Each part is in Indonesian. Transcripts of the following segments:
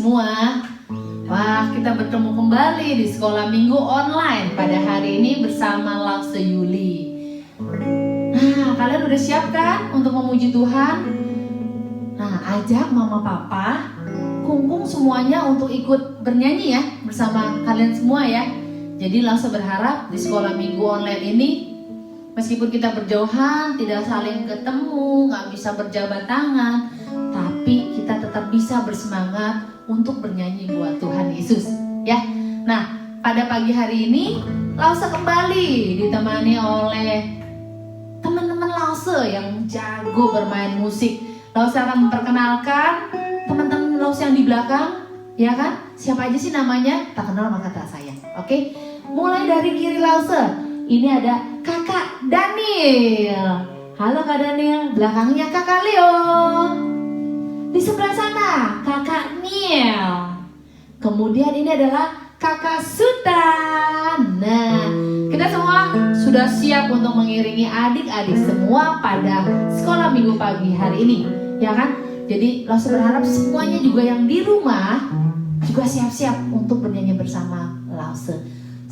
semua. Wah, kita bertemu kembali di sekolah minggu online pada hari ini bersama Lause Yuli. Nah, kalian udah siap kan untuk memuji Tuhan? Nah, ajak mama papa, kungkung semuanya untuk ikut bernyanyi ya bersama kalian semua ya. Jadi Lause berharap di sekolah minggu online ini, meskipun kita berjauhan, tidak saling ketemu, gak bisa berjabat tangan, tapi kita tetap bisa bersemangat untuk bernyanyi buat Tuhan Yesus ya. Nah, pada pagi hari ini Lause kembali ditemani oleh teman-teman Lause yang jago bermain musik. Lause akan memperkenalkan teman-teman Lause yang di belakang, ya kan? Siapa aja sih namanya? Tak kenal maka tak sayang. Oke? Mulai dari kiri Lause, ini ada Kakak Daniel. Halo Kak Daniel, belakangnya Kakak Leo. Di sebelah sana Kakak Niel. Kemudian ini adalah Kakak Sultan. Nah, kita semua sudah siap untuk mengiringi adik-adik semua pada sekolah minggu pagi hari ini, ya kan? Jadi Lause berharap semuanya juga yang di rumah juga siap-siap untuk bernyanyi bersama Lause.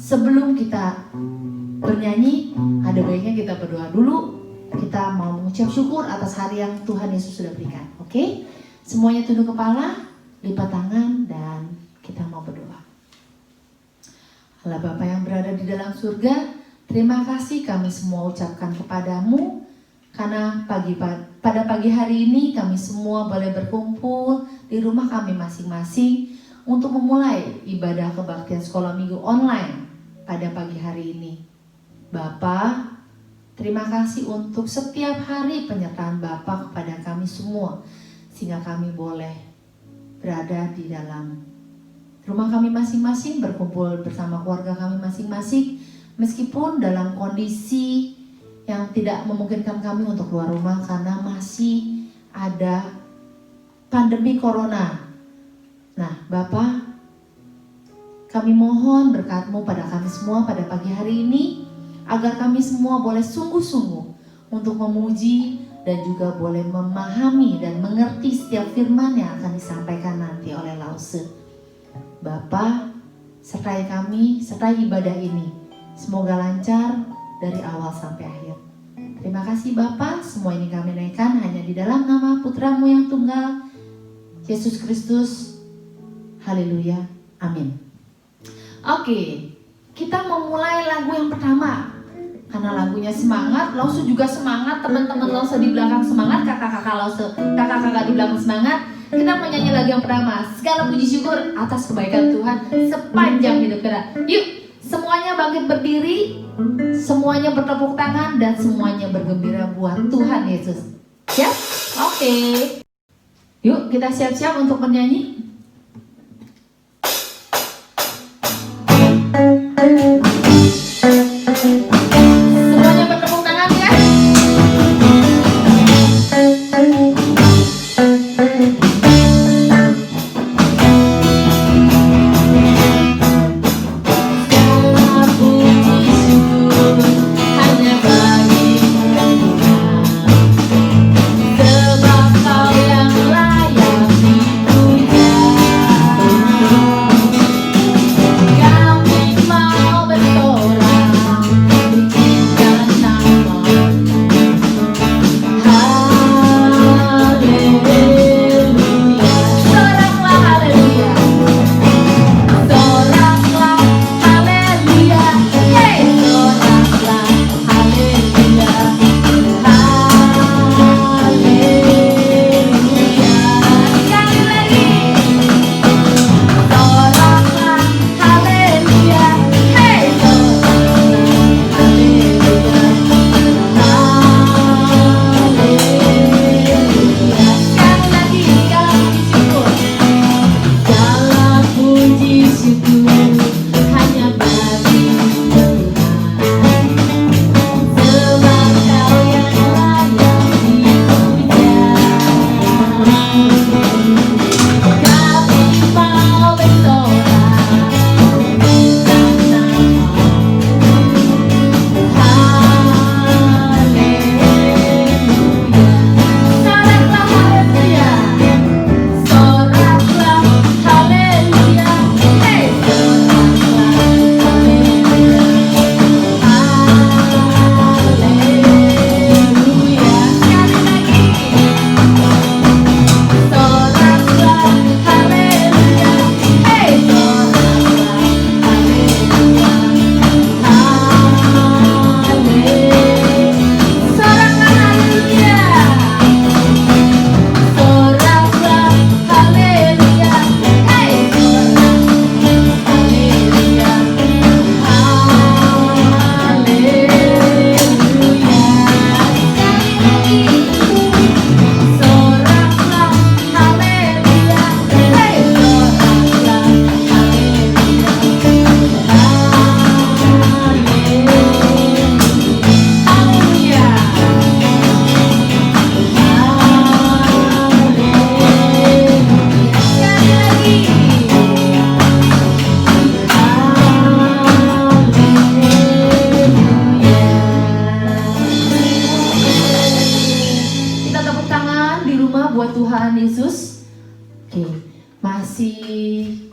Sebelum kita bernyanyi, ada baiknya kita berdoa dulu. Kita mau mengucap syukur atas hari yang Tuhan Yesus sudah berikan. Oke? Semuanya tunduk kepala, lipat tangan, dan kita mau berdoa. Allah Bapa yang berada di dalam surga, terima kasih kami semua ucapkan kepadamu, karena pada pagi hari ini kami semua boleh berkumpul di rumah kami masing-masing untuk memulai ibadah kebaktian sekolah minggu online pada pagi hari ini. Bapa, terima kasih untuk setiap hari penyertaan Bapa kepada kami semua, sehingga kami boleh berada di dalam rumah kami masing-masing, berkumpul bersama keluarga kami masing-masing, meskipun dalam kondisi yang tidak memungkinkan kami untuk keluar rumah karena masih ada pandemi corona. Nah, Bapak, kami mohon berkat-Mu pada kami semua pada pagi hari ini, agar kami semua boleh sungguh-sungguh untuk memuji dan juga boleh memahami dan mengerti setiap firman yang akan disampaikan nanti oleh Lause. Bapa, sertai kami, sertai ibadah ini. Semoga lancar dari awal sampai akhir. Terima kasih Bapa, semua ini kami naikkan hanya di dalam nama Putra-Mu yang tunggal, Yesus Kristus. Haleluya, amin. Oke, kita memulai lagu yang pertama. Karena lagunya semangat, Lause juga semangat, teman-teman Lause di belakang semangat, kakak-kakak Lause, kakak-kakak di belakang semangat. Kita menyanyi lagu yang pertama, segala puji syukur atas kebaikan Tuhan sepanjang hidup kita. Yuk, semuanya bangkit berdiri, semuanya bertepuk tangan, dan semuanya bergembira buat Tuhan Yesus. Siap? Oke. Yuk, kita siap-siap untuk bernyanyi. Semuanya bertepuk tangan ya. Sebab Kau yang layak dipuja.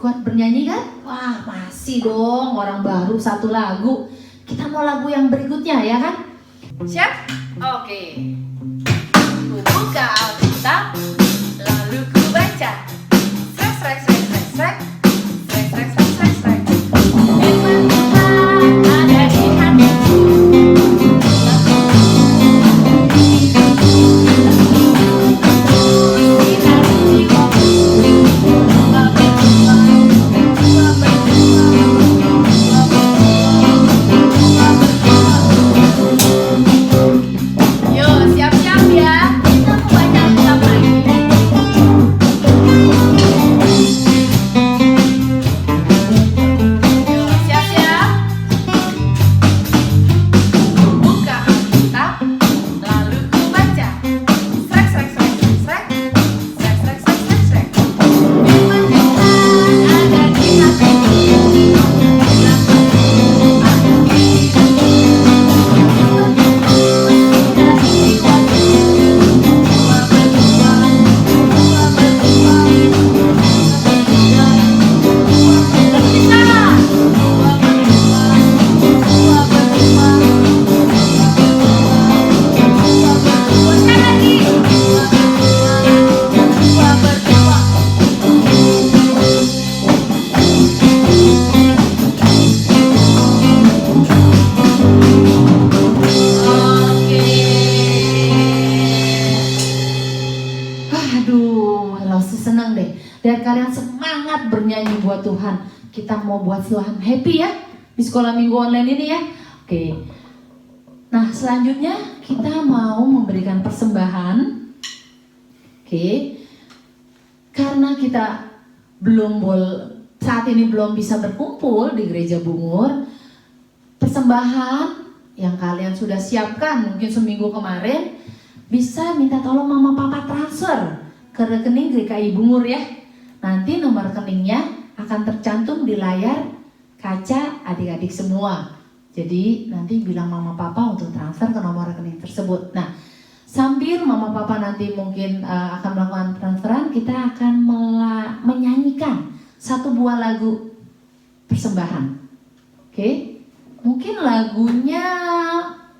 kuat bernyanyi kan? Wah, masih dong, orang baru satu lagu. Kita mau lagu yang berikutnya ya kan? Siap? Oke. Ku buka Alkitab, lalu ku baca. Srek, srek, srek, srek, srek. Srek, srek, srek, srek, srek. Firman Tuhan ada di hatiku. Kita mau buat Tuhan happy ya di sekolah minggu online ini ya. Oke. Nah selanjutnya kita mau memberikan persembahan. Oke. Karena kita saat ini belum bisa berkumpul di gereja Bungur, persembahan yang kalian sudah siapkan mungkin seminggu kemarin bisa minta tolong mama papa transfer ke rekening GKI Bungur ya. Nanti nomor rekeningnya akan tercantum di layar kaca adik-adik semua. Jadi nanti bilang mama papa untuk transfer ke nomor rekening tersebut. Nah, sambil mama papa nanti mungkin akan melakukan transferan, kita akan menyanyikan satu buah lagu persembahan. Oke? Mungkin lagunya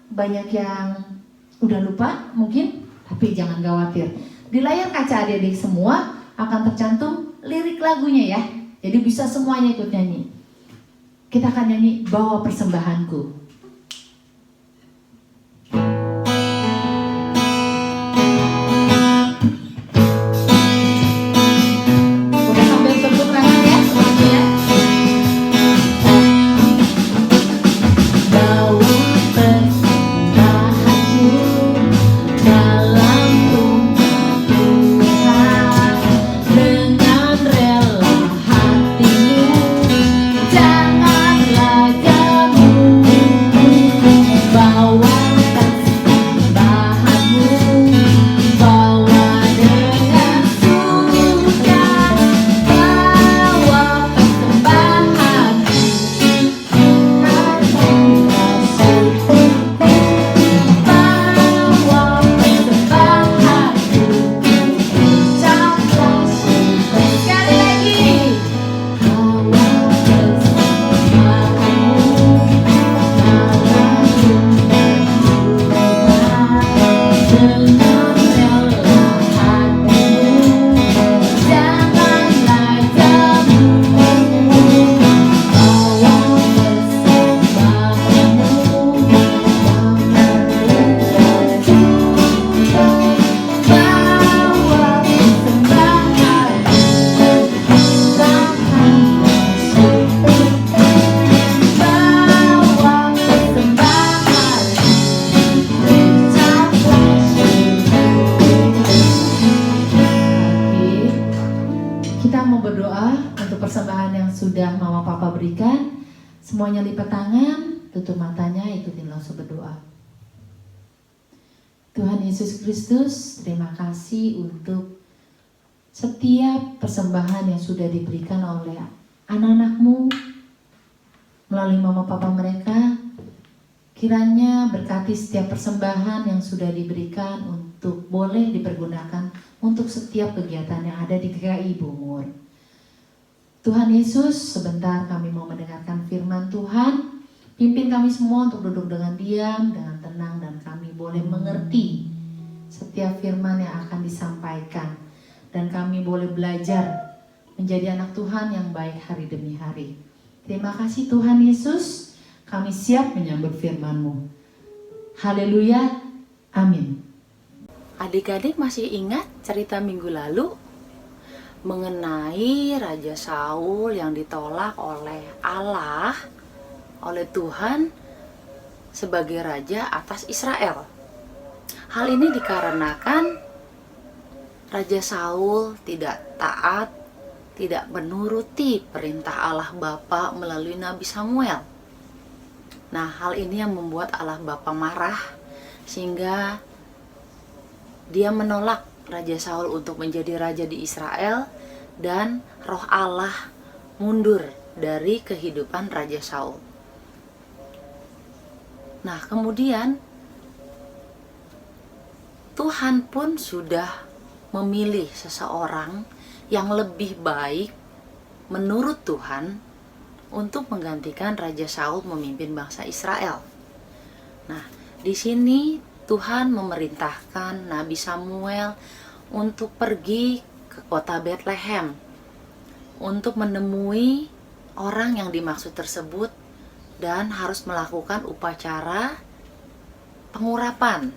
banyak yang udah lupa mungkin, tapi jangan khawatir. Di layar kaca adik-adik semua akan tercantum lirik lagunya ya. Jadi bisa semuanya ikut nyanyi. Kita akan nyanyi Bawa Persembahanku. Udah sambil tepuk tangan ya semuanya ya. Bawa persembahanku dalam rumah Tuhan dengan rela. Janganlah kamu bawa sudah mama papa berikan, semuanya lipat tangan, tutup matanya, ikutin langsung berdoa. Tuhan Yesus Kristus, terima kasih untuk setiap persembahan yang sudah diberikan oleh anak-anak-Mu melalui mama papa mereka. Kiranya berkati setiap persembahan yang sudah diberikan untuk boleh dipergunakan untuk setiap kegiatan yang ada di GKI Bungur. Tuhan Yesus, sebentar kami mau mendengarkan firman Tuhan. Pimpin kami semua untuk duduk dengan diam, dengan tenang, dan kami boleh mengerti setiap firman yang akan disampaikan. Dan kami boleh belajar menjadi anak Tuhan yang baik hari demi hari. Terima kasih Tuhan Yesus, kami siap menyambut firman-Mu. Haleluya, amin. Adik-adik masih ingat cerita minggu lalu mengenai Raja Saul yang ditolak oleh Allah, oleh Tuhan sebagai raja atas Israel. Hal ini dikarenakan Raja Saul tidak taat, tidak menuruti perintah Allah Bapa melalui Nabi Samuel. Nah, hal ini yang membuat Allah Bapa marah sehingga dia menolak Raja Saul untuk menjadi raja di Israel, dan roh Allah mundur dari kehidupan Raja Saul. Nah, kemudian Tuhan pun sudah memilih seseorang yang lebih baik menurut Tuhan untuk menggantikan Raja Saul memimpin bangsa Israel. Nah, di sini Tuhan memerintahkan Nabi Samuel untuk pergi ke kota Bethlehem untuk menemui orang yang dimaksud tersebut dan harus melakukan upacara pengurapan,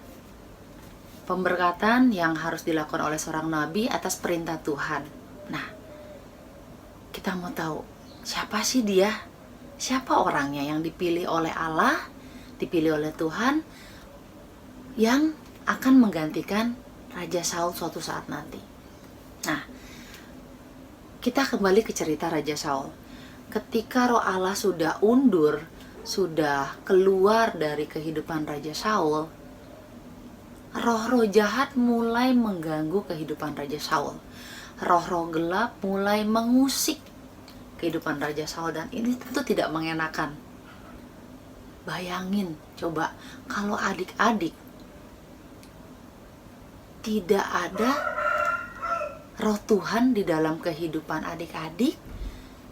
pemberkatan yang harus dilakukan oleh seorang nabi atas perintah Tuhan. Nah, kita mau tahu siapa sih dia? Siapa orangnya yang dipilih oleh Allah, dipilih oleh Tuhan, yang akan menggantikan Raja Saul suatu saat nanti. Nah, kita kembali ke cerita Raja Saul. Ketika roh Allah sudah undur, sudah keluar dari kehidupan Raja Saul, roh-roh jahat mulai mengganggu kehidupan Raja Saul. Roh-roh gelap mulai mengusik kehidupan Raja Saul, dan ini tentu tidak mengenakan. Bayangin coba kalau adik-adik tidak ada roh Tuhan di dalam kehidupan adik-adik,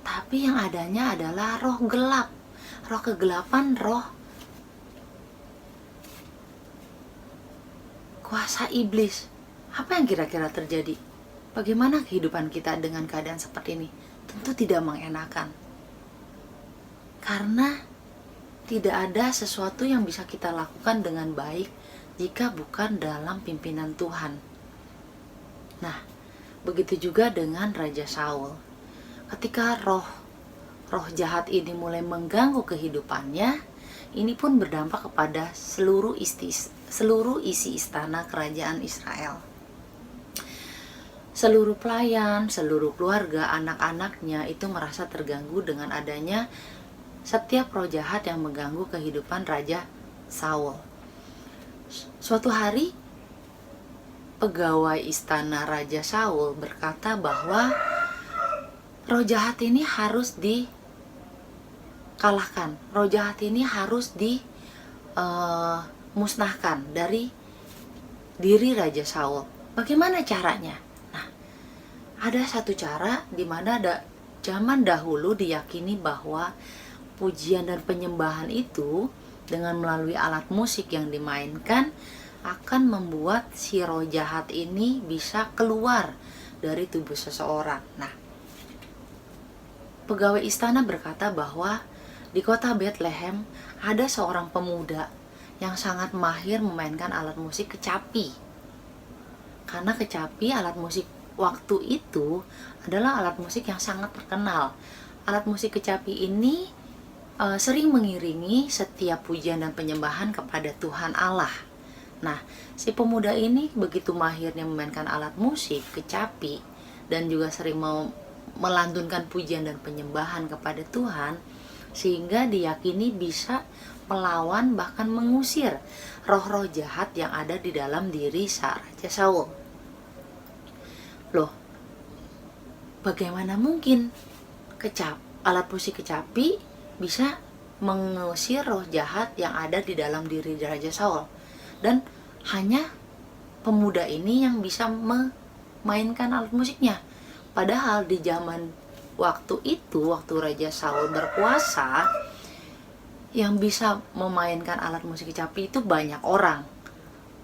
tapi yang adanya adalah roh gelap, roh kegelapan, roh kuasa iblis. Apa yang kira-kira terjadi? Bagaimana kehidupan kita dengan keadaan seperti ini? Tentu tidak mengenakan. Karena tidak ada sesuatu yang bisa kita lakukan dengan baik jika bukan dalam pimpinan Tuhan. Nah, begitu juga dengan Raja Saul. Ketika roh jahat ini mulai mengganggu kehidupannya, ini pun berdampak kepada seluruh isi istana kerajaan Israel. Seluruh pelayan, seluruh keluarga, anak-anaknya itu merasa terganggu dengan adanya setiap roh jahat yang mengganggu kehidupan Raja Saul. Suatu hari, pegawai istana Raja Saul berkata bahwa roh jahat ini harus dikalahkan, roh jahat ini harus dimusnahkan dari diri Raja Saul. Bagaimana caranya? Nah, ada satu cara di mana zaman dahulu diyakini bahwa pujian dan penyembahan itu dengan melalui alat musik yang dimainkan akan membuat si roh jahat ini bisa keluar dari tubuh seseorang. Nah, pegawai istana berkata bahwa di kota Bethlehem ada seorang pemuda yang sangat mahir memainkan alat musik kecapi. Karena kecapi, alat musik waktu itu adalah alat musik yang sangat terkenal. Alat musik kecapi ini sering mengiringi setiap pujian dan penyembahan kepada Tuhan Allah. Nah, si pemuda ini begitu mahirnya memainkan alat musik kecapi dan juga sering melantunkan pujian dan penyembahan kepada Tuhan, sehingga diyakini bisa melawan bahkan mengusir roh-roh jahat yang ada di dalam diri Raja Saul. Loh, bagaimana mungkin alat musik kecapi bisa mengusir roh jahat yang ada di dalam diri Raja Saul? Dan hanya pemuda ini yang bisa memainkan alat musiknya. Padahal di zaman waktu Raja Saul berkuasa, yang bisa memainkan alat musik kecapi itu banyak orang,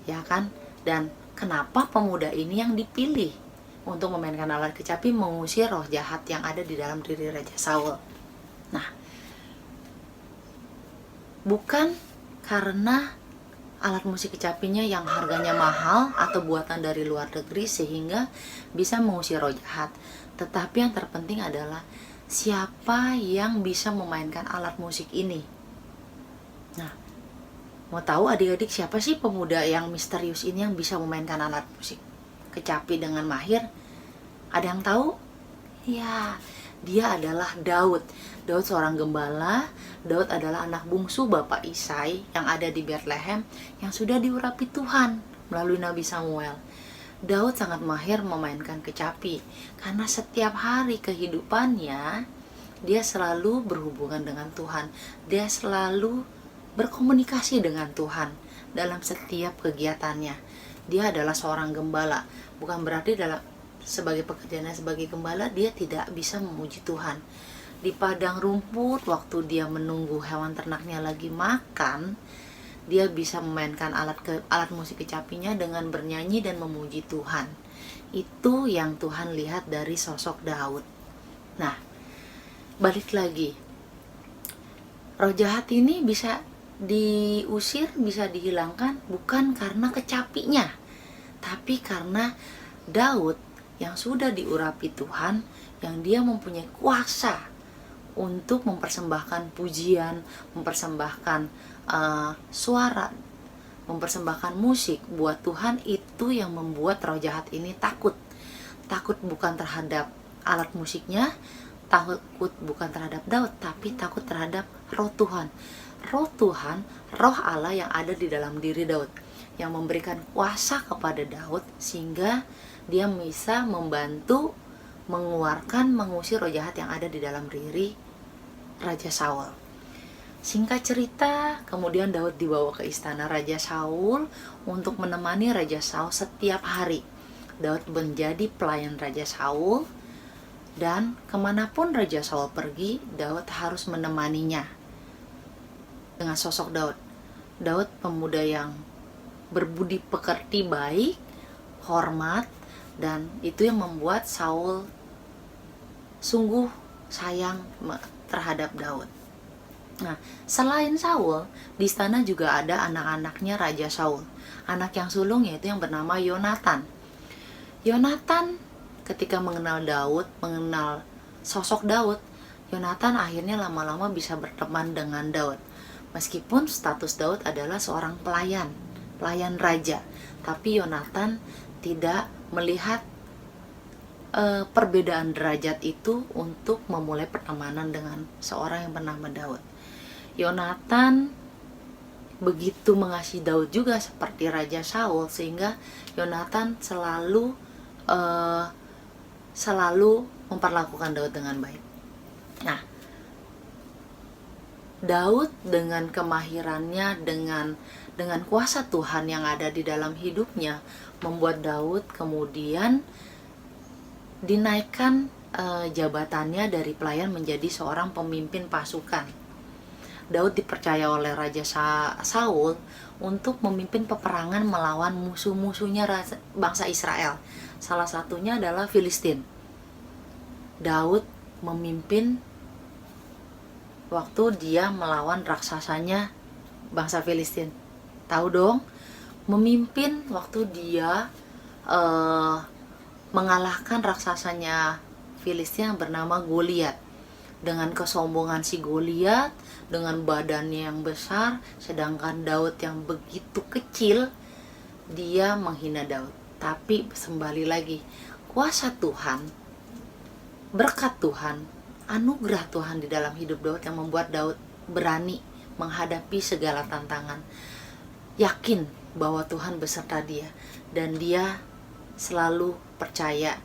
ya kan? Dan kenapa pemuda ini yang dipilih untuk memainkan alat kecapi mengusir roh jahat yang ada di dalam diri Raja Saul? Nah, bukan karena alat musik kecapinya yang harganya mahal atau buatan dari luar negeri sehingga bisa mengusir roh jahat, tetapi yang terpenting adalah siapa yang bisa memainkan alat musik ini. Nah, mau tahu adik-adik siapa sih pemuda yang misterius ini yang bisa memainkan alat musik kecapi dengan mahir? Ada yang tahu? Ya, dia adalah Daud. Daud seorang gembala. Daud adalah anak bungsu Bapak Isai yang ada di Bethlehem yang sudah diurapi Tuhan melalui Nabi Samuel. Daud sangat mahir memainkan kecapi karena setiap hari kehidupannya dia selalu berhubungan dengan Tuhan. Dia selalu berkomunikasi dengan Tuhan dalam setiap kegiatannya. Dia adalah seorang gembala. Bukan berarti sebagai pekerjaannya sebagai gembala dia tidak bisa memuji Tuhan. Di padang rumput waktu dia menunggu hewan ternaknya lagi makan, dia bisa memainkan alat musik kecapinya dengan bernyanyi dan memuji Tuhan. Itu yang Tuhan lihat dari sosok Daud. Nah, balik lagi. Roh jahat ini bisa diusir, bisa dihilangkan bukan karena kecapinya, tapi karena Daud yang sudah diurapi Tuhan, yang dia mempunyai kuasa untuk mempersembahkan pujian, mempersembahkan suara, mempersembahkan musik buat Tuhan. Itu yang membuat roh jahat ini takut. Takut bukan terhadap alat musiknya, takut bukan terhadap Daud, tapi takut terhadap roh Tuhan. Roh Tuhan, roh Allah yang ada di dalam diri Daud, yang memberikan kuasa kepada Daud sehingga dia bisa membantu mengusir roh jahat yang ada di dalam diri Raja Saul. Singkat cerita, kemudian Daud dibawa ke istana Raja Saul untuk menemani Raja Saul setiap hari. Daud menjadi pelayan Raja Saul, dan kemanapun Raja Saul pergi, Daud harus menemaninya. Dengan sosok Daud pemuda yang berbudi pekerti baik, hormat, dan itu yang membuat Saul sungguh sayang terhadap Daud. Nah, selain Saul, di istana juga ada anak-anaknya Raja Saul. Anak yang sulung yaitu yang bernama Yonatan. Yonatan ketika mengenal Daud, mengenal sosok Daud, Yonatan akhirnya lama-lama bisa berteman dengan Daud. Meskipun status Daud adalah seorang pelayan raja, tapi Yonatan tidak melihat perbedaan derajat itu untuk memulai pertemanan dengan seorang yang bernama Daud. Yonatan begitu mengasihi Daud juga seperti Raja Saul, sehingga Yonatan selalu memperlakukan Daud dengan baik. Nah, Daud dengan kemahirannya, dengan kuasa Tuhan yang ada di dalam hidupnya, membuat Daud kemudian dinaikkan jabatannya dari pelayan menjadi seorang pemimpin pasukan. Daud dipercaya oleh Raja Saul untuk memimpin peperangan melawan musuh-musuhnya bangsa Israel. Salah satunya adalah Filistin. Daud memimpin waktu dia melawan raksasanya bangsa Filistin. Tahu dong? Memimpin waktu dia mengalahkan raksasanya Filistin yang bernama Goliat. Dengan kesombongan si Goliat, dengan badannya yang besar, sedangkan Daud yang begitu kecil, dia menghina Daud. Tapi kembali lagi, kuasa Tuhan, berkat Tuhan, anugerah Tuhan di dalam hidup Daud yang membuat Daud berani menghadapi segala tantangan, yakin bahwa Tuhan beserta dia, dan dia selalu percaya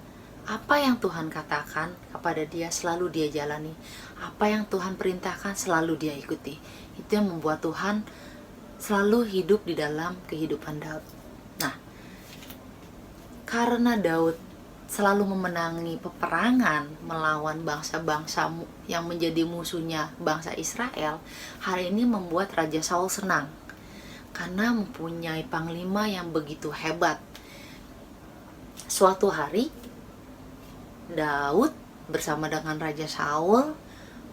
apa yang Tuhan katakan kepada dia selalu dia jalani, apa yang Tuhan perintahkan selalu dia ikuti. Itu yang membuat Tuhan selalu hidup di dalam kehidupan Daud. Nah, karena Daud selalu memenangi peperangan melawan bangsa-bangsa yang menjadi musuhnya bangsa Israel, hal ini membuat Raja Saul senang karena mempunyai panglima yang begitu hebat. Suatu hari Daud bersama dengan Raja Saul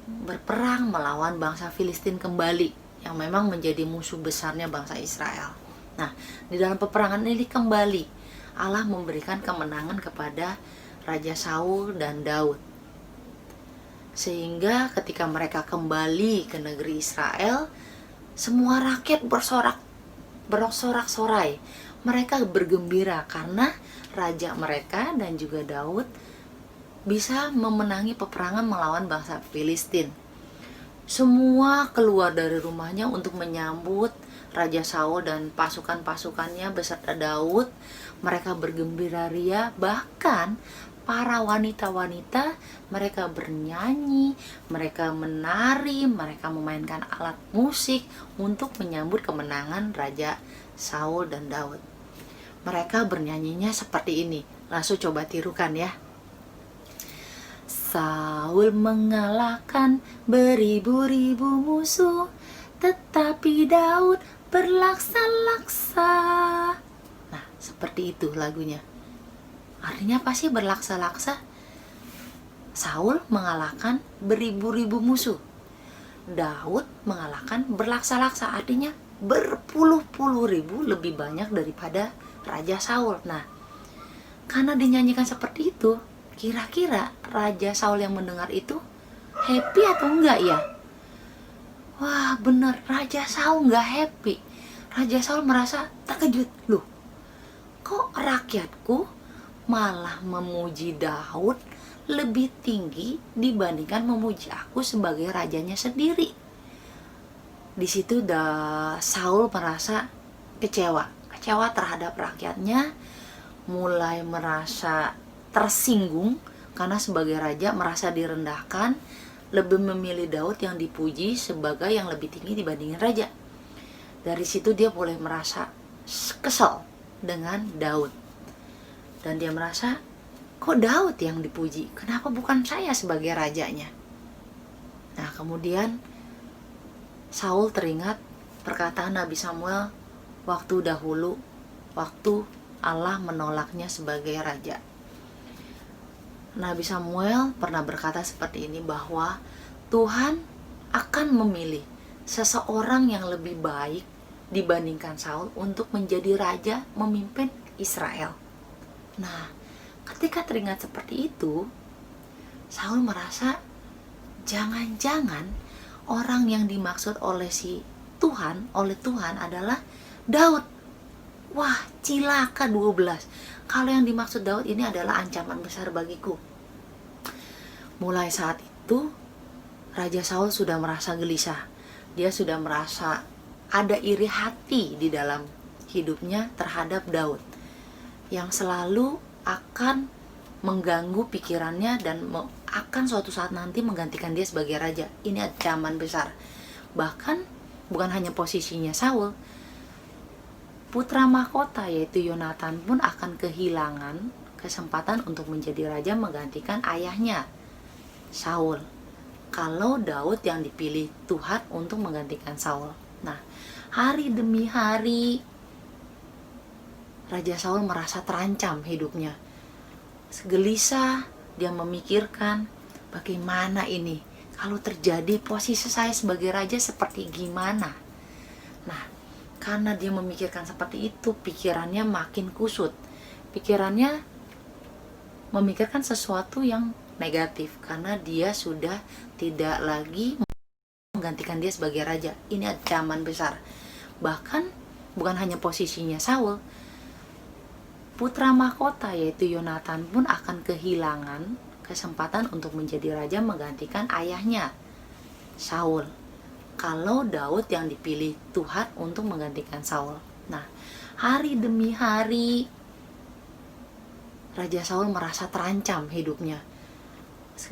berperang melawan bangsa Filistin kembali yang memang menjadi musuh besarnya bangsa Israel. Nah, di dalam peperangan ini kembali Allah memberikan kemenangan kepada Raja Saul dan Daud. Sehingga ketika mereka kembali ke negeri Israel, semua rakyat bersorak-sorai. Mereka bergembira karena raja mereka dan juga Daud bisa memenangi peperangan melawan bangsa Filistin. Semua keluar dari rumahnya untuk menyambut Raja Saul dan pasukan-pasukannya beserta Daud. Mereka bergembira ria, bahkan para wanita-wanita mereka bernyanyi, mereka menari, mereka memainkan alat musik untuk menyambut kemenangan Raja Saul dan Daud. Mereka bernyanyinya seperti ini. Langsung coba tirukan ya. Saul mengalahkan beribu-ribu musuh, tetapi Daud berlaksa-laksa. Nah, seperti itu lagunya. Artinya apa sih berlaksa-laksa? Saul mengalahkan beribu-ribu musuh. Daud mengalahkan berlaksa-laksa, artinya berpuluh-puluh ribu lebih banyak daripada Raja Saul. Nah, karena dinyanyikan seperti itu, kira-kira Raja Saul yang mendengar itu happy atau enggak ya? Wah, bener, Raja Saul nggak happy. Raja Saul merasa terkejut. Loh, kok rakyatku malah memuji Daud lebih tinggi dibandingkan memuji aku sebagai rajanya sendiri? Di situ Saul merasa kecewa terhadap rakyatnya, mulai merasa tersinggung karena sebagai raja merasa direndahkan, lebih memilih Daud yang dipuji sebagai yang lebih tinggi dibandingin raja. Dari situ dia mulai merasa kesal dengan Daud. Dan dia merasa, kok Daud yang dipuji? Kenapa bukan saya sebagai rajanya? Nah, kemudian Saul teringat perkataan Nabi Samuel waktu dahulu, waktu Allah menolaknya sebagai raja. Nabi Samuel pernah berkata seperti ini, bahwa Tuhan akan memilih seseorang yang lebih baik dibandingkan Saul untuk menjadi raja memimpin Israel. Nah, ketika teringat seperti itu, Saul merasa jangan-jangan orang yang dimaksud oleh oleh Tuhan adalah Daud. Wah, cilaka 12. Kalau yang dimaksud Daud ini adalah ancaman besar bagiku. Mulai saat itu, Raja Saul sudah merasa gelisah. Dia sudah merasa ada iri hati di dalam hidupnya terhadap Daud, yang selalu akan mengganggu pikirannya dan akan suatu saat nanti menggantikan dia sebagai raja. Ini ancaman besar. Bahkan bukan hanya posisinya Saul, putra mahkota yaitu Yonatan pun akan kehilangan kesempatan untuk menjadi raja menggantikan ayahnya Saul, kalau Daud yang dipilih Tuhan untuk menggantikan Saul. Nah, hari demi hari Raja Saul merasa terancam hidupnya. Gelisah, dia memikirkan, bagaimana ini kalau terjadi posisi saya sebagai raja seperti gimana. Nah, karena dia memikirkan seperti itu, pikirannya makin kusut. Pikirannya memikirkan sesuatu yang negatif, karena dia sudah tidak lagi menggantikan dia sebagai raja. Ini ancaman besar. Bahkan bukan hanya posisinya Saul, putra mahkota yaitu Yonatan pun akan kehilangan kesempatan untuk menjadi raja menggantikan ayahnya Saul, kalau Daud yang dipilih Tuhan untuk menggantikan Saul. Nah, hari demi hari Raja Saul merasa terancam hidupnya.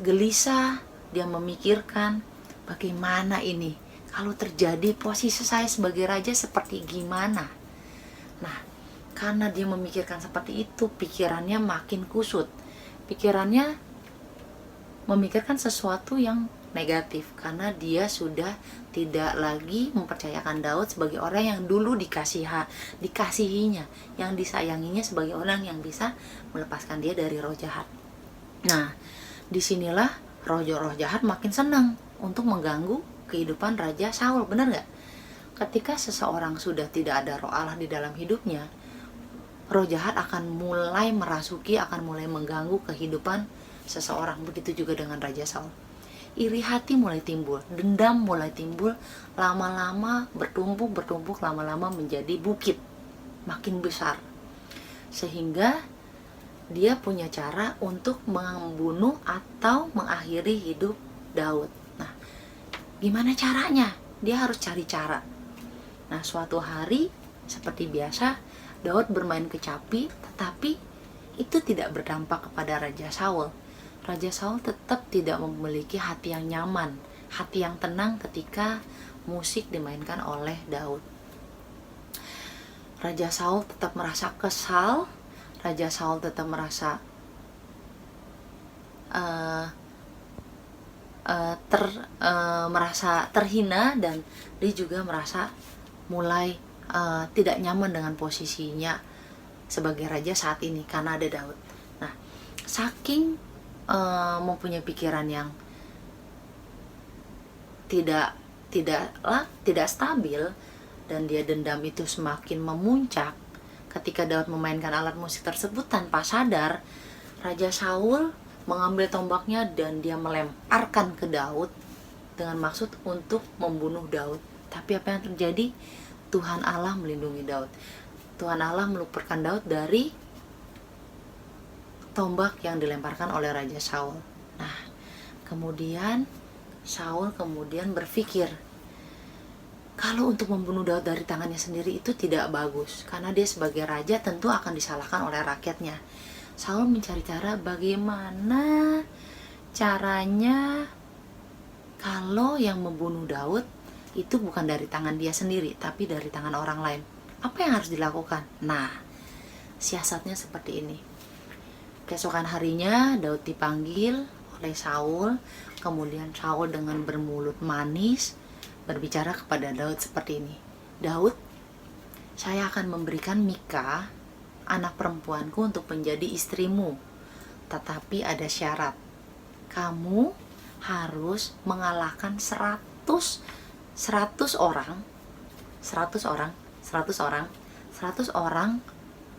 Gelisah, dia memikirkan, bagaimana ini kalau terjadi posisi saya sebagai raja seperti gimana. Nah, karena dia memikirkan seperti itu, pikirannya makin kusut. pikirannya memikirkan sesuatu yang negatif, karena dia sudah tidak lagi mempercayakan Daud sebagai orang yang dulu dikasihinya, yang disayanginya, sebagai orang yang bisa melepaskan dia dari roh jahat. Nah, disinilah roh jahat makin senang untuk mengganggu kehidupan Raja Saul, benar nggak? Ketika seseorang sudah tidak ada roh Allah di dalam hidupnya, roh jahat akan mulai merasuki, akan mulai mengganggu kehidupan seseorang. Begitu juga dengan Raja Saul. Iri hati mulai timbul, dendam mulai timbul, lama-lama bertumpuk, lama-lama menjadi bukit, makin besar. Sehingga dia punya cara untuk membunuh atau mengakhiri hidup Daud. Nah, gimana caranya? Dia harus cari cara. Nah, suatu hari seperti biasa, Daud bermain kecapi, tetapi itu tidak berdampak kepada Raja Saul. Raja Saul tetap tidak memiliki hati yang nyaman, hati yang tenang ketika musik dimainkan oleh Daud. Raja Saul tetap merasa kesal, Raja Saul tetap merasa merasa terhina, dan dia juga merasa mulai tidak nyaman dengan posisinya sebagai raja saat ini karena ada Daud. Nah, saking mempunyai pikiran yang tidak stabil, dan dia dendam itu semakin memuncak. Ketika Daud memainkan alat musik tersebut tanpa sadar, Raja Saul mengambil tombaknya dan dia melemparkan ke Daud dengan maksud untuk membunuh Daud. Tapi apa yang terjadi? Tuhan Allah melindungi Daud. Tuhan Allah meluputkan Daud dari tombak yang dilemparkan oleh Raja Saul. Nah, kemudian Saul berpikir, kalau untuk membunuh Daud dari tangannya sendiri itu tidak bagus, karena dia sebagai raja tentu akan disalahkan oleh rakyatnya. Saul mencari cara bagaimana caranya kalau yang membunuh Daud itu bukan dari tangan dia sendiri, tapi dari tangan orang lain. Apa yang harus dilakukan? Nah, siasatnya seperti ini. Keesokan harinya Daud dipanggil oleh Saul, kemudian Saul dengan bermulut manis berbicara kepada Daud seperti ini. Daud, saya akan memberikan Mika, anak perempuanku, untuk menjadi istrimu. Tetapi ada syarat. Kamu harus mengalahkan 100 orang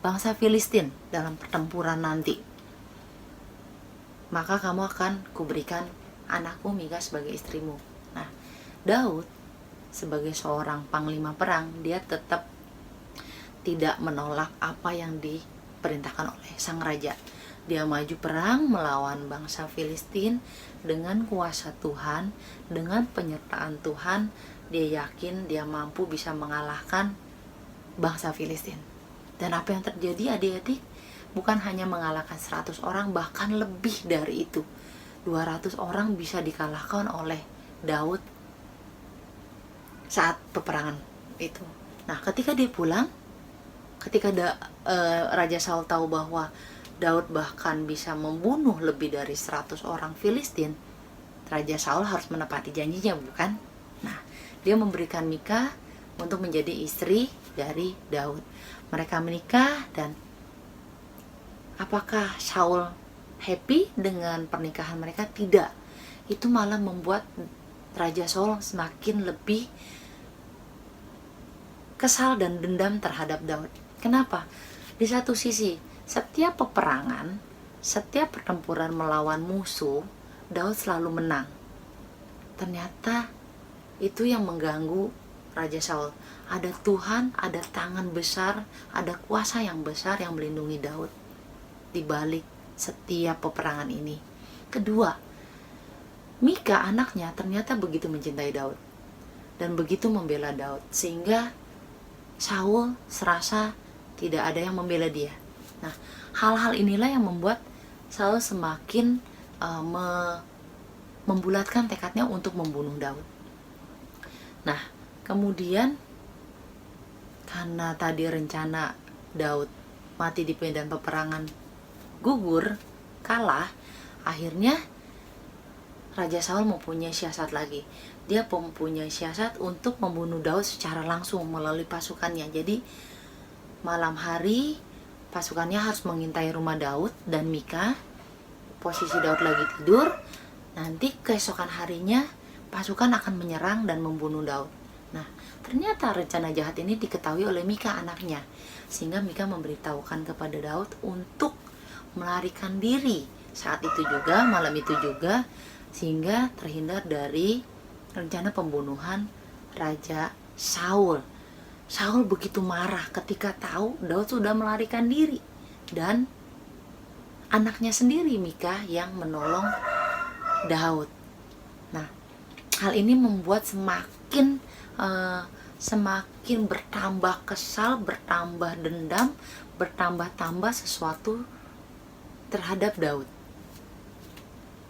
bangsa Filistin dalam pertempuran nanti. Maka kamu akan kuberikan anakku Mika sebagai istrimu. Nah, Daud sebagai seorang panglima perang, dia tetap tidak menolak apa yang diperintahkan oleh sang raja. Dia maju perang melawan bangsa Filistin dengan kuasa Tuhan, dengan penyertaan Tuhan. Dia yakin dia mampu bisa mengalahkan bangsa Filistin. Dan apa yang terjadi, adik-adik? Bukan hanya mengalahkan 100 orang, bahkan lebih dari itu. 200 orang bisa dikalahkan oleh Daud saat peperangan itu. Nah, ketika dia pulang, ketika Raja Saul tahu bahwa Daud bahkan bisa membunuh lebih dari 100 orang Filistin, Raja Saul harus menepati janjinya, bukan? Nah, dia memberikan Mika untuk menjadi istri dari Daud. Mereka menikah, dan apakah Saul happy dengan pernikahan mereka? Tidak. Itu malah membuat Raja Saul semakin lebih kesal dan dendam terhadap Daud. Kenapa? Di satu sisi, setiap peperangan, setiap pertempuran melawan musuh, Daud selalu menang. Ternyata itu yang mengganggu Raja Saul. Ada Tuhan, ada tangan besar, ada kuasa yang besar yang melindungi Daud di balik setiap peperangan ini. Kedua, Mika anaknya ternyata begitu mencintai Daud dan begitu membela Daud, sehingga Saul serasa tidak ada yang membela dia. Nah, hal-hal inilah yang membuat Saul semakin membulatkan tekadnya untuk membunuh Daud. Nah, kemudian karena tadi rencana Daud mati di medan peperangan gugur, kalah, akhirnya Raja Saul mempunyai siasat lagi. Dia mempunyai siasat untuk membunuh Daud secara langsung melalui pasukannya. Jadi malam hari pasukannya harus mengintai rumah Daud dan Mikal. Posisi Daud lagi tidur. Nanti keesokan harinya pasukan akan menyerang dan membunuh Daud. Nah, ternyata rencana jahat ini diketahui oleh Mikal anaknya. Sehingga Mikal memberitahukan kepada Daud untuk melarikan diri saat itu juga, malam itu juga, sehingga terhindar dari rencana pembunuhan Raja Saul. Saul begitu marah ketika tahu Daud sudah melarikan diri dan anaknya sendiri Mikal yang menolong Daud. Nah, hal ini membuat semakin bertambah kesal, bertambah dendam, bertambah-tambah sesuatu terhadap Daud.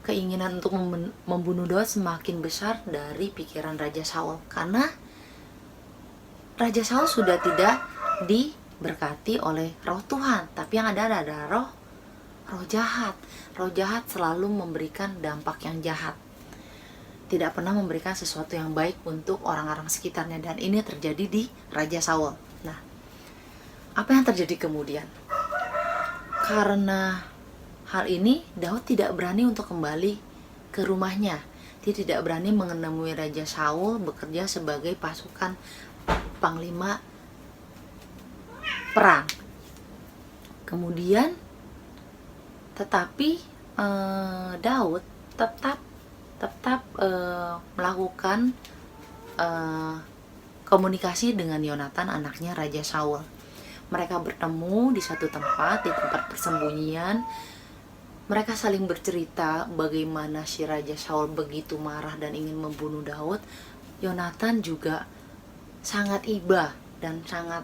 Keinginan untuk membunuh Daud semakin besar dari pikiran Raja Saul, karena Raja Saul sudah tidak diberkati oleh roh Tuhan, tapi yang ada adalah roh jahat. Roh jahat selalu memberikan dampak yang jahat, tidak pernah memberikan sesuatu yang baik untuk orang-orang sekitarnya, dan ini terjadi di Raja Saul. Nah, apa yang terjadi kemudian? Karena hal ini, Daud tidak berani untuk kembali ke rumahnya. Dia tidak berani menemui Raja Saul bekerja sebagai pasukan panglima perang. Kemudian, tetapi Daud tetap melakukan komunikasi dengan Yonatan, anaknya Raja Saul. Mereka bertemu di satu tempat, di tempat persembunyian. Mereka saling bercerita bagaimana si Raja Saul begitu marah dan ingin membunuh Daud. Yonatan juga sangat iba dan sangat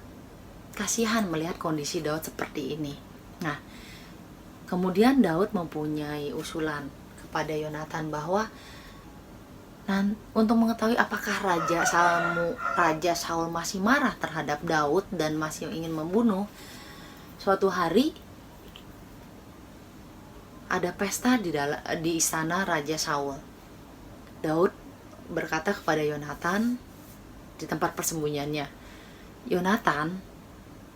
kasihan melihat kondisi Daud seperti ini. Nah, kemudian Daud mempunyai usulan kepada Yonatan bahwa untuk mengetahui apakah Raja Saul masih marah terhadap Daud dan masih ingin membunuh, suatu hari ada pesta di istana Raja Saul. Daud berkata kepada Yonatan di tempat persembunyiannya, "Yonatan,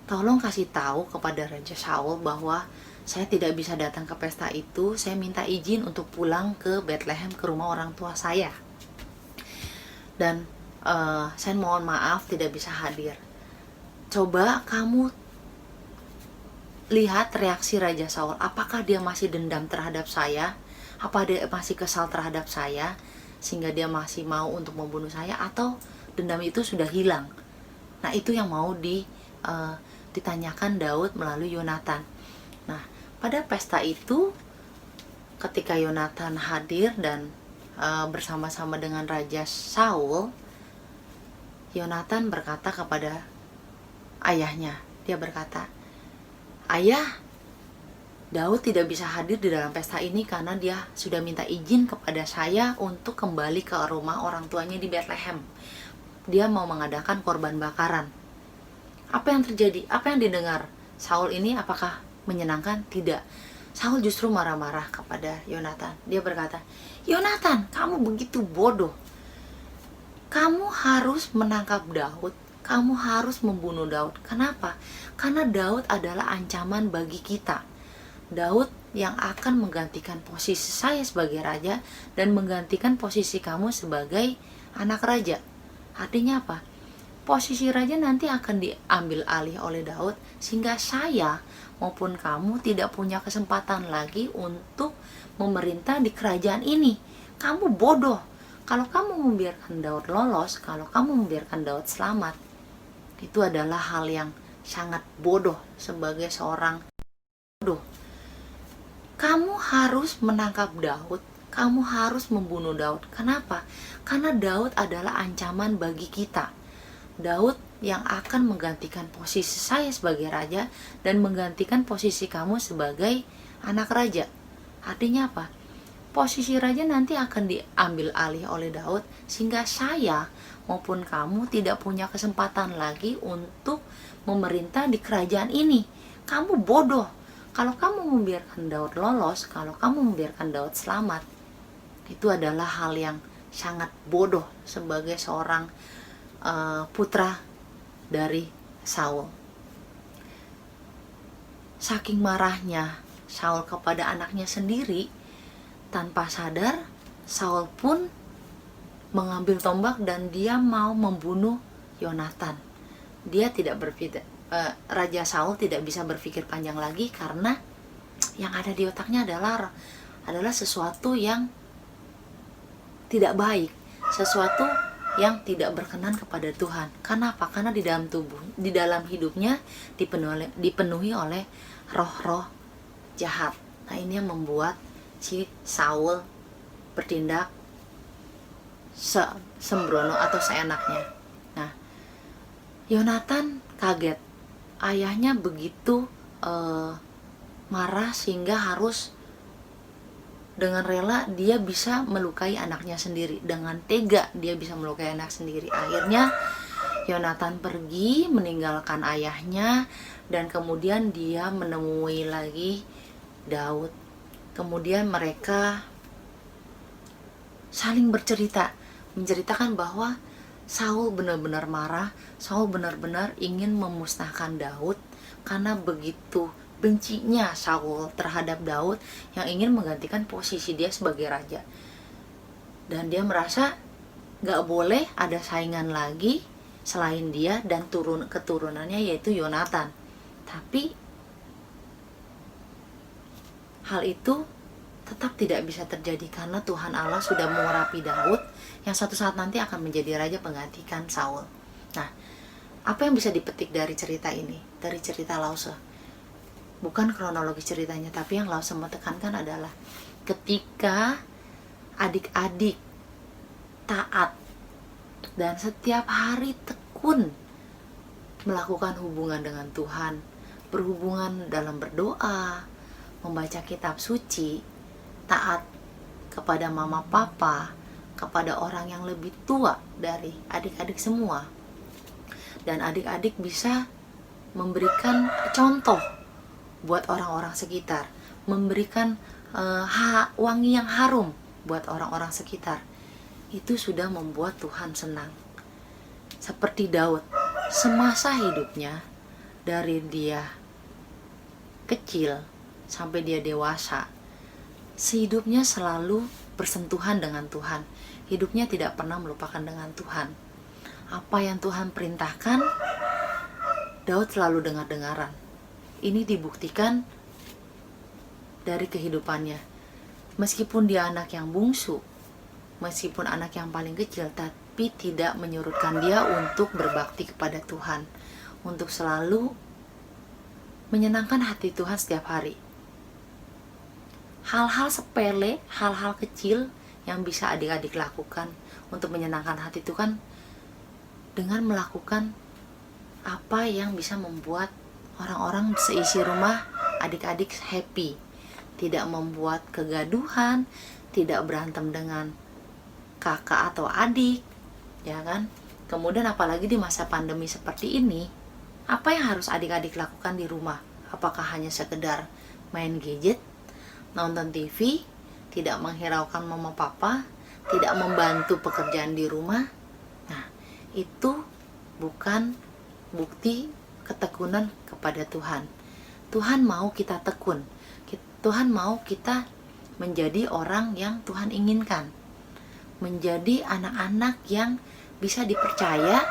tolong kasih tahu kepada Raja Saul bahwa saya tidak bisa datang ke pesta itu. Saya minta izin untuk pulang ke Bethlehem, ke rumah orang tua saya. Dan saya mohon maaf tidak bisa hadir. Coba kamu lihat reaksi Raja Saul. Apakah dia masih dendam terhadap saya? Apa dia masih kesal terhadap saya sehingga dia masih mau untuk membunuh saya, atau dendam itu sudah hilang?" Nah, itu yang mau ditanyakan Daud melalui Yonatan. Nah, pada pesta itu, ketika Yonatan hadir dan bersama-sama dengan Raja Saul, Yonatan berkata kepada ayahnya. Dia berkata, "Ayah, Daud tidak bisa hadir di dalam pesta ini karena dia sudah minta izin kepada saya untuk kembali ke rumah orang tuanya di Bethlehem. Dia mau mengadakan korban bakaran." Apa yang terjadi? Apa yang didengar Saul ini? Apakah menyenangkan? Tidak. Saul justru marah-marah kepada Yonatan. Dia berkata, "Yonatan, kamu begitu bodoh. Kamu harus menangkap Daud. Kamu harus membunuh Daud. Kenapa? Karena Daud adalah ancaman bagi kita. Daud yang akan menggantikan posisi saya sebagai raja dan menggantikan posisi kamu sebagai anak raja." Artinya apa? Posisi raja nanti akan diambil alih oleh Daud, sehingga saya maupun kamu tidak punya kesempatan lagi untuk memerintah di kerajaan ini. Kamu bodoh. Kalau kamu membiarkan Daud lolos, kalau kamu membiarkan Daud selamat, itu adalah hal yang sangat bodoh sebagai seorang bodoh. Kamu harus menangkap Daud, kamu harus membunuh Daud. Kenapa? Karena Daud adalah ancaman bagi kita. Daud yang akan menggantikan posisi saya sebagai raja dan menggantikan posisi kamu sebagai anak raja. Artinya apa? Posisi raja nanti akan diambil alih oleh Daud, sehingga saya maupun kamu tidak punya kesempatan lagi untuk memerintah di kerajaan ini. Kamu bodoh. Kalau kamu membiarkan Daud lolos, kalau kamu membiarkan Daud selamat, itu adalah hal yang sangat bodoh sebagai seorang putra dari Saul. Saking marahnya Saul kepada anaknya sendiri, tanpa sadar Saul pun mengambil tombak dan dia mau membunuh Yonatan. Dia tidak berpikir, Raja Saul tidak bisa berpikir panjang lagi karena yang ada di otaknya adalah sesuatu yang tidak baik, sesuatu yang tidak berkenan kepada Tuhan. Karena apa? Karena di dalam hidupnya dipenuhi oleh roh-roh jahat. Nah, ini yang membuat si Saul bertindak sembrono atau seenaknya. Nah, Yonatan kaget. Ayahnya begitu marah sehingga harus dengan rela dia bisa melukai anaknya sendiri. Dengan tega dia bisa melukai anak sendiri. Akhirnya Yonatan pergi meninggalkan ayahnya dan kemudian dia menemui lagi Daud. Kemudian mereka saling menceritakan bahwa Saul benar-benar marah, Saul benar-benar ingin memusnahkan Daud karena begitu bencinya Saul terhadap Daud yang ingin menggantikan posisi dia sebagai raja. Dan dia merasa gak boleh ada saingan lagi selain dia dan keturunannya yaitu Yonatan. Tapi hal itu tetap tidak bisa terjadi karena Tuhan Allah sudah mengurapi Daud yang suatu saat nanti akan menjadi raja penggantikan Saul. Nah, apa yang bisa dipetik dari cerita ini? Dari cerita Lause. Bukan kronologi ceritanya, tapi yang Lause tekankan adalah ketika adik-adik taat dan setiap hari tekun melakukan hubungan dengan Tuhan, berhubungan dalam berdoa, membaca kitab suci, taat kepada mama papa, kepada orang yang lebih tua dari adik-adik semua, dan adik-adik bisa memberikan contoh buat orang-orang sekitar, memberikan wangi yang harum buat orang-orang sekitar. Itu sudah membuat Tuhan senang. Seperti Daud, semasa hidupnya dari dia kecil sampai dia dewasa, sehidupnya selalu bersentuhan dengan Tuhan. Hidupnya tidak pernah melupakan dengan Tuhan. Apa yang Tuhan perintahkan, Daud selalu dengar-dengaran. Ini dibuktikan dari kehidupannya. Meskipun dia anak yang bungsu, meskipun anak yang paling kecil, tapi tidak menyurutkan dia untuk berbakti kepada Tuhan, untuk selalu menyenangkan hati Tuhan setiap hari. Hal-hal sepele, hal-hal kecil yang bisa adik-adik lakukan untuk menyenangkan hati Tuhan dengan melakukan apa yang bisa membuat orang-orang seisi rumah, adik-adik happy, tidak membuat kegaduhan, tidak berantem dengan kakak atau adik, ya kan? Kemudian apalagi di masa pandemi seperti ini, apa yang harus adik-adik lakukan di rumah? Apakah hanya sekedar main gadget, nonton TV, tidak menghiraukan mama papa, tidak membantu pekerjaan di rumah? Nah, itu bukan bukti ketekunan kepada Tuhan. Tuhan mau kita tekun. Tuhan mau kita menjadi orang yang Tuhan inginkan. Menjadi anak-anak yang bisa dipercaya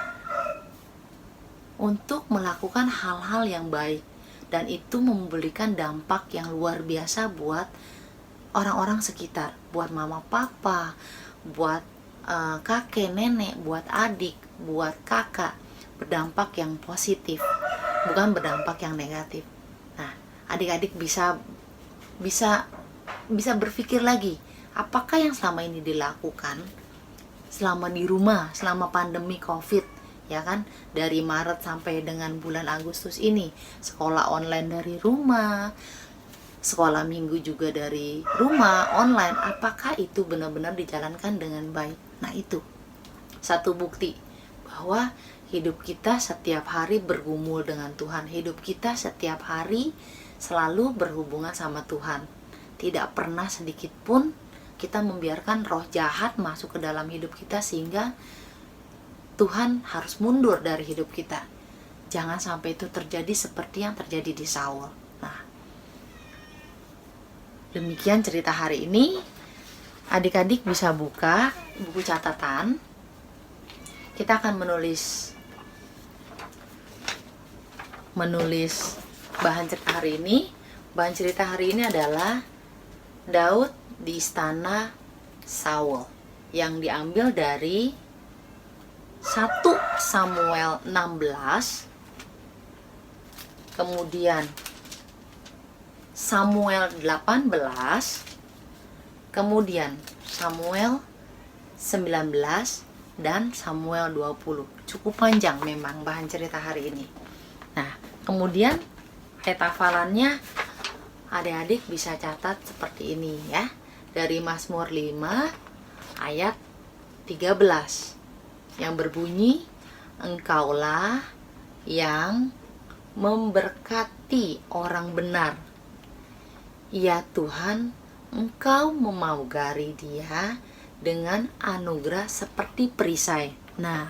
untuk melakukan hal-hal yang baik. Dan itu memberikan dampak yang luar biasa buat orang-orang sekitar. Buat mama papa, buat kakek nenek, buat adik, buat kakak. Berdampak yang positif, bukan berdampak yang negatif. Nah, adik-adik bisa berpikir lagi, apakah yang selama ini dilakukan selama di rumah, selama pandemi COVID, ya kan, dari Maret sampai dengan bulan Agustus ini, sekolah online dari rumah, sekolah minggu juga dari rumah online, apakah itu benar-benar dijalankan dengan baik? Nah, itu satu bukti bahwa hidup kita setiap hari bergumul dengan Tuhan. Hidup kita setiap hari selalu berhubungan sama Tuhan. Tidak pernah sedikit pun kita membiarkan roh jahat masuk ke dalam hidup kita sehingga Tuhan harus mundur dari hidup kita. Jangan sampai itu terjadi seperti yang terjadi di Saul. Nah, demikian cerita hari ini. Adik-adik bisa buka buku catatan. Kita akan menulis bahan cerita hari ini. Bahan cerita hari ini adalah Daud di istana Saul yang diambil dari 1 Samuel 16, kemudian Samuel 18, kemudian Samuel 19 dan Samuel 20. Cukup panjang memang bahan cerita hari ini. Nah, kemudian ayat hafalannya adik-adik bisa catat seperti ini ya. Dari Mazmur 5 ayat 13 yang berbunyi, Engkaulah yang memberkati orang benar. Ya Tuhan, Engkau memaugari dia dengan anugerah seperti perisai. Nah,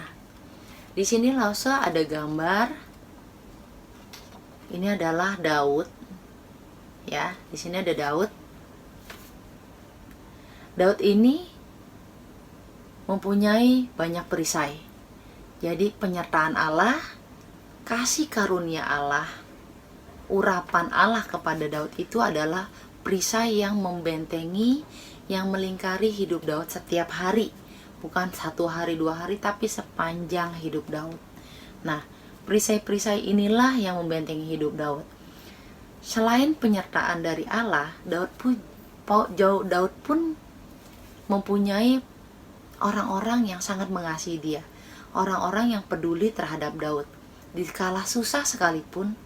di sini Lause ada gambar. Ini adalah Daud. Ya, di sini ada Daud. Daud ini mempunyai banyak perisai. Jadi penyertaan Allah, kasih karunia Allah, urapan Allah kepada Daud itu adalah perisai yang membentengi, yang melingkari hidup Daud setiap hari. Bukan 1 hari, 2 hari, tapi sepanjang hidup Daud. Nah, perisai-perisai inilah yang membentengi hidup Daud. Selain penyertaan dari Allah, Daud pun mempunyai orang-orang yang sangat mengasihi dia. Orang-orang yang peduli terhadap Daud. Di kala susah sekalipun,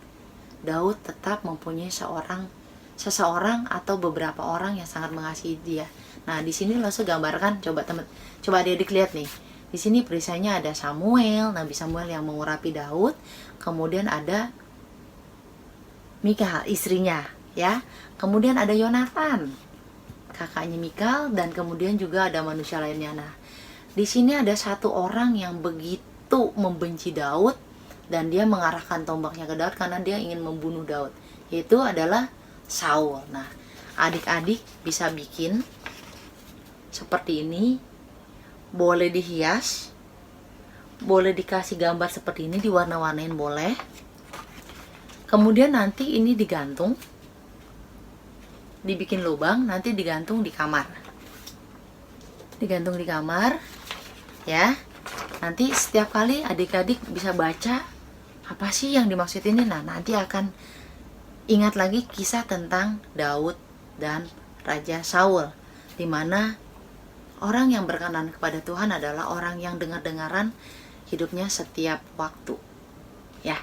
Daud tetap mempunyai seseorang atau beberapa orang yang sangat mengasihi dia. Nah, di sini langsung gambarkan, coba adik-adik lihat nih. Di sini perisainya ada Samuel, Nabi Samuel yang mengurapi Daud, kemudian ada Mikal, istrinya, ya. Kemudian ada Yonatan, kakaknya Mikal, dan kemudian juga ada manusia lainnya. Nah, di sini ada satu orang yang begitu membenci Daud dan dia mengarahkan tombaknya ke Daud karena dia ingin membunuh Daud. Yaitu adalah Saul. Nah, adik-adik bisa bikin seperti ini. Boleh dihias, boleh dikasih gambar seperti ini, diwarna-warnain boleh. Kemudian nanti ini digantung, dibikin lubang, nanti digantung di kamar. Digantung di kamar, ya. Nanti setiap kali adik-adik bisa baca apa sih yang dimaksud ini. Nah, nanti akan ingat lagi kisah tentang Daud dan Raja Saul, di mana orang yang berkenan kepada Tuhan adalah orang yang dengar-dengaran hidupnya setiap waktu, ya.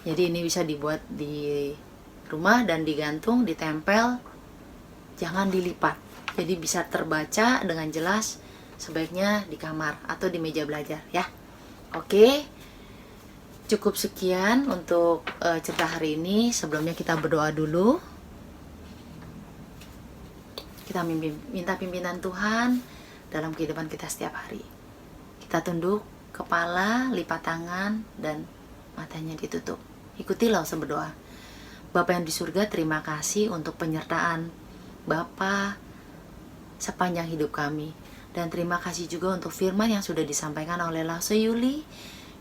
Jadi ini bisa dibuat di rumah dan digantung, ditempel, jangan dilipat. Jadi bisa terbaca dengan jelas, sebaiknya di kamar atau di meja belajar, ya. Oke, cukup sekian untuk cerita hari ini. Sebelumnya kita berdoa dulu. Kita minta pimpinan Tuhan dalam kehidupan kita setiap hari. Kita tunduk kepala, lipat tangan, dan matanya ditutup. Ikutilah berdoa. Bapa yang di surga, terima kasih untuk penyertaan Bapa sepanjang hidup kami. Dan terima kasih juga untuk firman yang sudah disampaikan oleh Lause Yuli.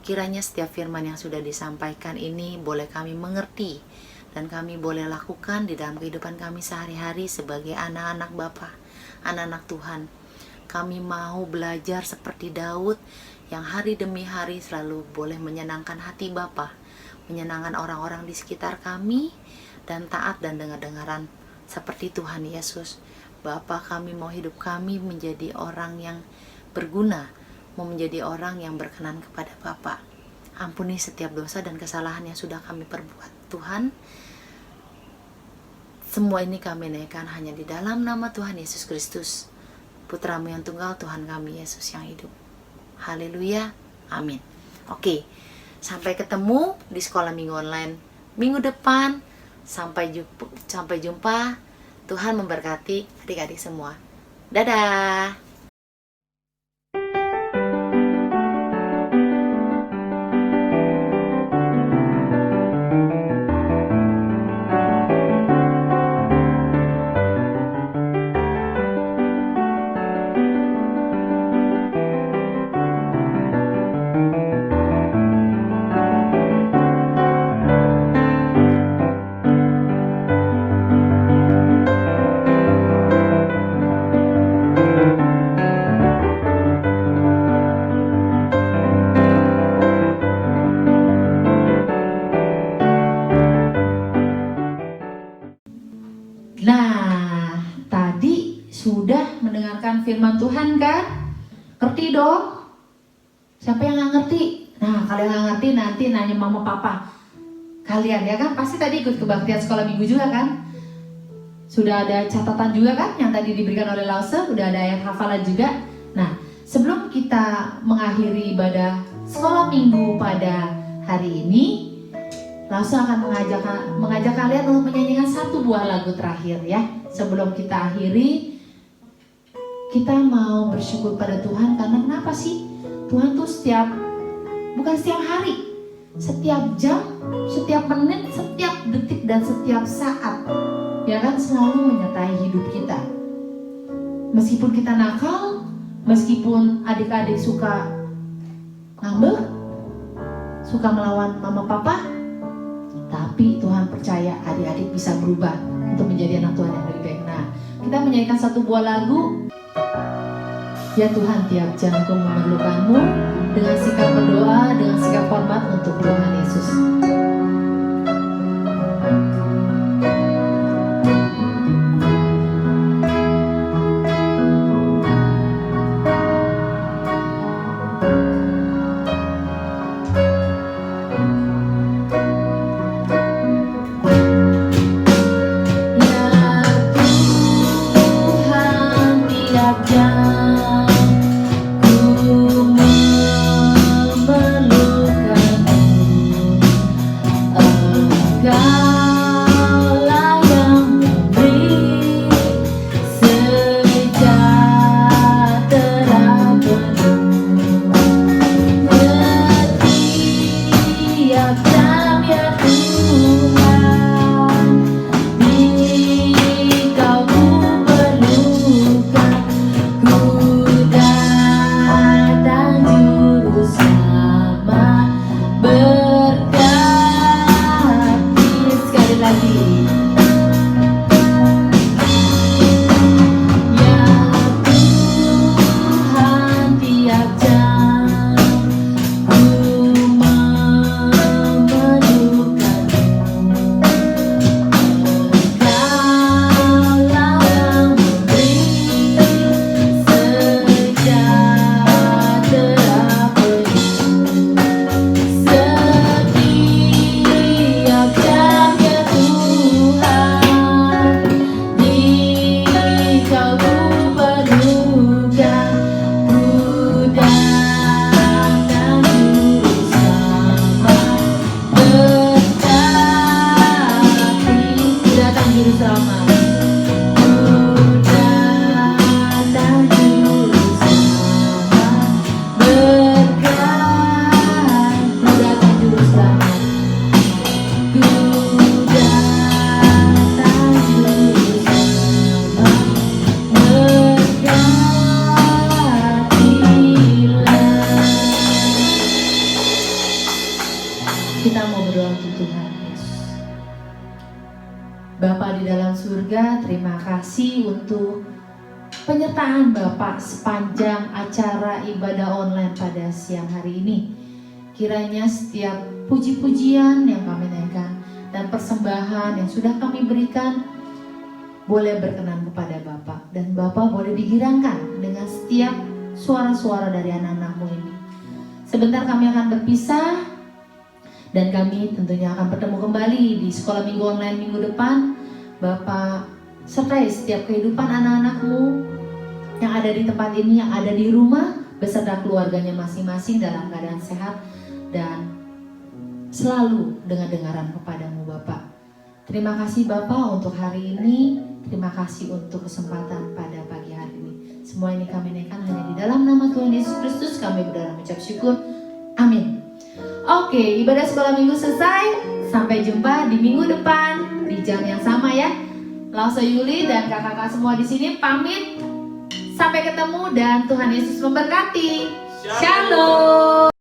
Kiranya setiap firman yang sudah disampaikan ini boleh kami mengerti dan kami boleh lakukan di dalam kehidupan kami sehari-hari sebagai anak-anak Bapa, anak-anak Tuhan. Kami mau belajar seperti Daud yang hari demi hari selalu boleh menyenangkan hati Bapa, menyenangkan orang-orang di sekitar kami, dan taat dan dengar-dengaran seperti Tuhan Yesus. Bapa, kami mau hidup kami menjadi orang yang berguna, mau menjadi orang yang berkenan kepada Bapa. Ampuni setiap dosa dan kesalahan yang sudah kami perbuat. Tuhan, semua ini kami naikkan hanya di dalam nama Tuhan Yesus Kristus, Putra-Mu yang tunggal, Tuhan kami Yesus yang hidup. Haleluya, amin. Oke, sampai ketemu di sekolah minggu online minggu depan. Sampai jumpa. Tuhan memberkati adik-adik semua. Dadah. Nah, tadi sudah mendengarkan firman Tuhan kan? Ngerti dong? Siapa yang nggak ngerti? Nah, kalian nggak ngerti nanti nanya mama papa kalian ya kan? Pasti tadi ikut kebaktian sekolah minggu juga kan? Sudah ada catatan juga kan yang tadi diberikan oleh Lause? Udah ada ayat hafalan juga. Nah, sebelum kita mengakhiri ibadah sekolah minggu pada hari ini, Lause akan mengajak kalian untuk menyanyikan satu buah lagu terakhir ya. Sebelum kita akhiri, kita mau bersyukur pada Tuhan karena kenapa sih? Tuhan tuh bukan setiap hari, setiap jam, setiap menit, setiap detik dan setiap saat, ya kan, selalu menyertai hidup kita. Meskipun kita nakal, meskipun adik-adik suka ngambek, suka melawan mama papa, tapi Tuhan percaya adik-adik bisa berubah untuk menjadi anak Tuhan yang lebih baik. Nah, kita menyanyikan satu buah lagu. Ya Tuhan, tiap jam ku memerlukanmu, dengan sikap berdoa, dengan sikap hormat untuk Tuhan Yesus. Bapa di dalam surga, terima kasih untuk penyertaan Bapak sepanjang acara ibadah online pada siang hari ini. Kiranya setiap puji-pujian yang kami naikkan dan persembahan yang sudah kami berikan boleh berkenan kepada Bapak, dan Bapak boleh digirangkan dengan setiap suara-suara dari anak-anak-Mu ini. Sebentar kami akan berpisah, dan kami tentunya akan bertemu kembali di sekolah minggu online minggu depan. Bapak sertai setiap kehidupan anak-anak-Mu yang ada di tempat ini, yang ada di rumah, beserta keluarganya masing-masing dalam keadaan sehat dan selalu dengan dengaran kepada-Mu Bapak. Terima kasih Bapak untuk hari ini. Terima kasih untuk kesempatan pada pagi hari ini. Semua ini kami naikkan hanya di dalam nama Tuhan Yesus Kristus. Kami berdoa mengucap syukur. Amin. Oke, ibadah sekolah minggu selesai. Sampai jumpa di minggu depan di jam yang sama ya. Lausa Yuli dan kakak-kakak semua di sini pamit. Sampai ketemu dan Tuhan Yesus memberkati. Shalom.